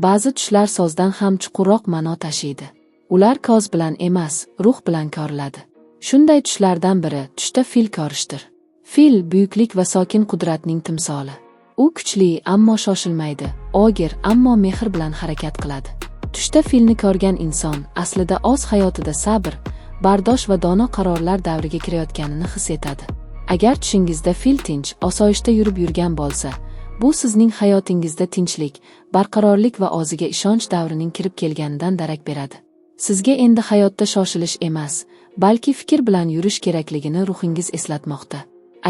Ba'zi tushlar sozdan ham chuqurroq ma'no tashiydi. Ular ko'z bilan emas, ruh bilan ko'riladi. Shunday tushlardan biri tushda fil ko'rishdir. Fil buyuklik va sokin qudratning timsoli. U kuchli, ammo shoshilmaydi, og'ir, ammo mehr bilan harakat qiladi. Tushda filni ko'rgan inson aslida o'z hayotida sabr, bardosh va dono qarorlar davriga kirayotganini his etadi. Agar tushingizda fil tinch, osoyishta yurib yurgan bo'lsa, bu sizning hayotingizda tinchlik, barqarorlik va o'ziga ishonch davrining kirib kelganidan darak beradi. Sizga endi hayotda shoshilish emas, balki fikr bilan yurish kerakligini ruhingiz eslatmoqda.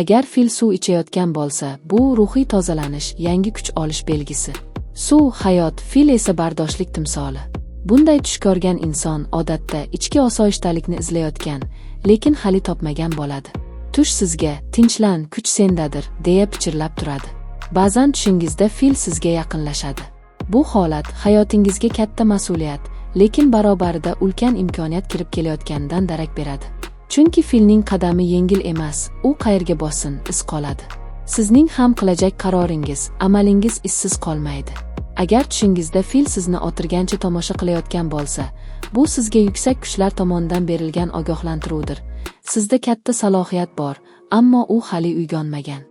Agar fil suv ichayotgan bo'lsa, bu ruhiy tozalanish, yangi kuch olish belgisi. Suv hayot, fil esa bardoshlik timsoli. Bunday tush ko'rgan inson odatda ichki osoyishtalikni izlayotgan, lekin hali topmagan bo'ladi. Tush sizga tinchlan, kuch sendadir, deya pichirlab turadi. Ba'zan tushingizda fil sizga yaqinlashadi. Bu holat hayotingizga katta mas'uliyat, lekin barobarida ulkan imkoniyat kirib kelayotganidan darak beradi. Chunki filning qadami yengil emas, u qayerga bossin, iz qoladi. Sizning ham qilajak qaroringiz, amalingiz izsiz qolmaydi. Agar tushingizda fil sizni o'tirgancha tomosha qilayotgan bo'lsa, bu sizga yuksak kuchlar tomonidan berilgan ogohlantiruvdir. Sizda katta salohiyat bor, ammo u hali uyg'onmagan.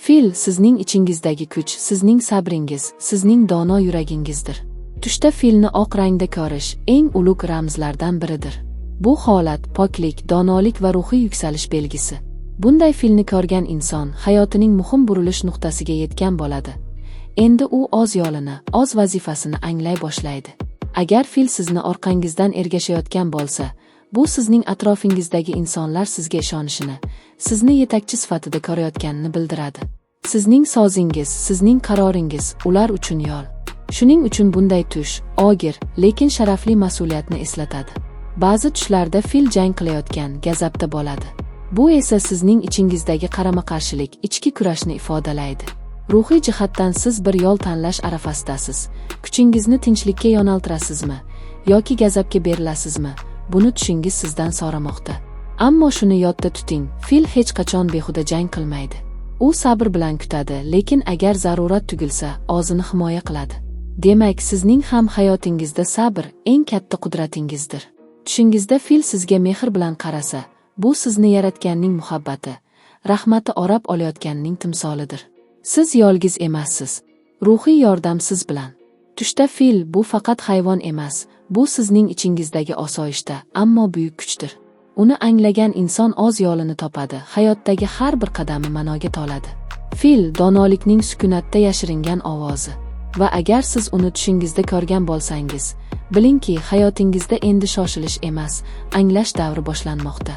Fil sizning ichingizdagi kuch, sizning sabringiz, sizning dono yuragingizdir. Tushda filni oq rangda ko'rish eng ulug' ramzlardan biridir. Bu holat poklik, donolik va ruhiy yuksalish belgisi. Bunday filni ko'rgan inson hayotining muhim burilish nuqtasiga yetgan bo'ladi. Endi u o'z yo'lini, o'z vazifasini anglay boshlaydi. Agar fil sizni orqangizdan ergashayotgan bo'lsa, bu sizning atrofingizdagi insonlar sizga ishonishini, sizni yetakchi sifatida ko'rayotganini bildiradi. Sizning so'zingiz, sizning qaroringiz ular uchun yo'l. Shuning uchun bunday tush, og'ir, lekin sharafli mas'uliyatni eslatadi. Ba'zi tushlarda fil jang qilayotgan, gazabda bo'ladi. Bu esa sizning ichingizdagi qarama-qarshilik, ichki kurashni ifodalaydi. Ruhiy jihatdan siz bir yo'l tanlash arafasidasiz. Kuchingizni tinchlikka yo'naltirasizmi yoki gazabga berilasizmi? Buni tushingiz sizdan so'ramoqda. Ammo shuni yodda tuting, fil hech qachon behuda jang qilmaydi. U sabr bilan kutadi, lekin agar zarurat tugilsa, o'zini himoya qiladi. Demak, sizning ham hayotingizda sabr eng katta qudratingizdir. Tushingizda fil sizga mehr bilan qarasa, bu sizni yaratganning muhabbati, rahmati o'rab olayotganining timsolidir. Siz yolg'iz emassiz. Ruhiy yordam siz bilan. Tushda fil bu faqat hayvon emas, bu sizning ichingizdagi osoyishta, ammo buyuk kuchdir. Uni anglagan inson o'z yo'lini topadi, hayotdagi har bir qadami ma'noga to'ladi. Fil donolikning sukunatda yashiringan ovozi. Va agar siz uni tushingizda ko'rgan bo'lsangiz, bilingki, hayotingizda endi shoshilish emas, anglash davri boshlanmoqda.